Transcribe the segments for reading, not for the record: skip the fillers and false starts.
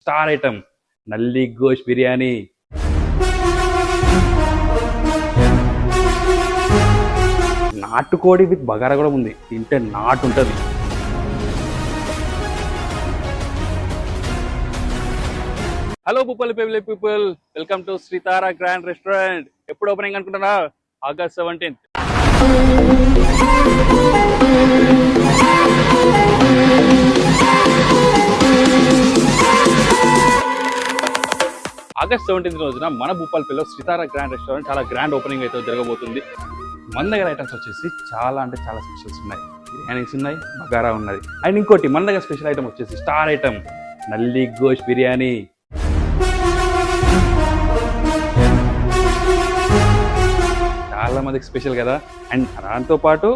Star item నల్లి గోష్ బిర్యానీ. నాటుకోడి with bagara కూడా ఉంది, తింటే నాటు ఉంటుంది. Hello Bhupal people, welcome to Sritara grand restaurant. ఎప్పుడు ఓపెనింగ్ అనుకుంటున్నా? August 17th. August 17th రోజున మన భూపాల్పల్లిలో శ్రీతారా గ్రాండ్ రెస్టారెంట్ చాలా గ్రాండ్ ఓపెనింగ్ అయితే జరగబోతుంది. మన దగ్గర ఐటమ్స్ వచ్చేసి చాలా అంటే చాలా స్పెషల్స్ ఉన్నాయి. బిర్యానీస్ ఉన్నాయి, బగారా ఉన్నది. అండ్ ఇంకోటి మన దగ్గర స్పెషల్ ఐటమ్ వచ్చేసి స్టార్ ఐటమ్ నల్లి గోష్ బిర్యానీ. చాలా మందికి స్పెషల్ కదా. అండ్ దాంతోపాటు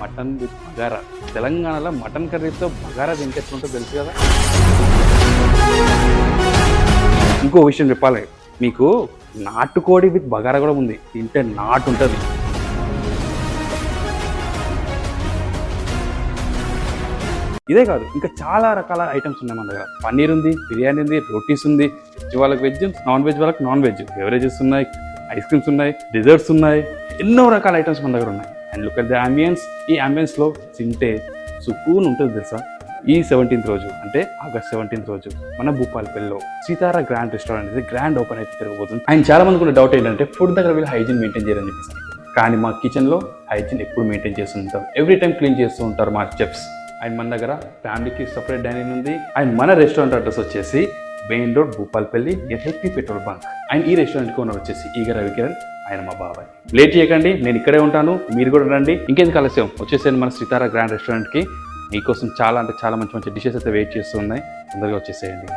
మటన్ విత్ బగారా. తెలంగాణలో మటన్ కర్రీతో బగారా తింటేస్తుంటో తెలుసు కదా. ఇంకో విషయం చెప్పాలి మీకు, నాటుకోడి విత్ బగారా కూడా ఉంది, తింటే నాటు ఉంటుంది. ఇదే కాదు, ఇంకా చాలా రకాల ఐటమ్స్ ఉన్నాయి మన దగ్గర. పన్నీర్ ఉంది, బిర్యానీ ఉంది, రోటీస్ ఉంది, వెజ్ వాళ్ళకి వెజ్, నాన్ వెజ్ వాళ్ళకి నాన్ వెజ్, బెవరేజెస్ ఉన్నాయి, ఐస్ క్రీమ్స్ ఉన్నాయి, డిజర్ట్స్ ఉన్నాయి, ఎన్నో రకాల ఐటమ్స్ మన దగ్గర ఉన్నాయి. And look at the ambience. ఈ అంబియన్స్లో తింటే సుకూన్ ఉంటుంది తెలుసా. ఈ 17th రోజు అంటే August 17th రోజు మన భూపాల్పల్లిలో సీతారా గ్రాండ్ రెస్టారెంట్ అనేది గ్రాండ్ ఓపెన్ అయితే తిరగబోతుంది. అండ్ చాలా మందికి ఉన్న డౌట్ ఏంటంటే ఫుడ్ దగ్గర వీళ్ళు హైజీన్ మెయింటైన్ చేయాలని చెప్పేసి. కానీ మా కిచెన్లో హైజీన్ ఎప్పుడు మెయింటైన్ చేస్తూ ఉంటారు, ఎవ్రీ టైం క్లీన్ చేస్తూ ఉంటారు మా చెఫ్స్. అండ్ మన దగ్గర ఫ్యామిలీకి సపరేట్ డైనింగ్ ఉంది. అండ్ మన రెస్టారెంట్ అడ్రస్ వచ్చేసి main road Bhupalpally, HP petrol bunk. And ఈ రెస్టారెంట్కి ఓనర్ వచ్చేసి ఈగ రవికిరణ్, ఆయన మా బాబాయ్. లేట్ చేయకండి, నేను ఇక్కడే ఉంటాను, మీరు కూడా రండి. ఇంకెందుకు ఆలస్యం, వచ్చేసేయండి మన సీతారా గ్రాండ్ రెస్టారెంట్కి. మీకోసం చాలా అంటే చాలా మంచి మంచి డిషెస్ అయితే వెయిట్ చేస్తూ ఉన్నాయి. తొందరగా వచ్చేసేయండి.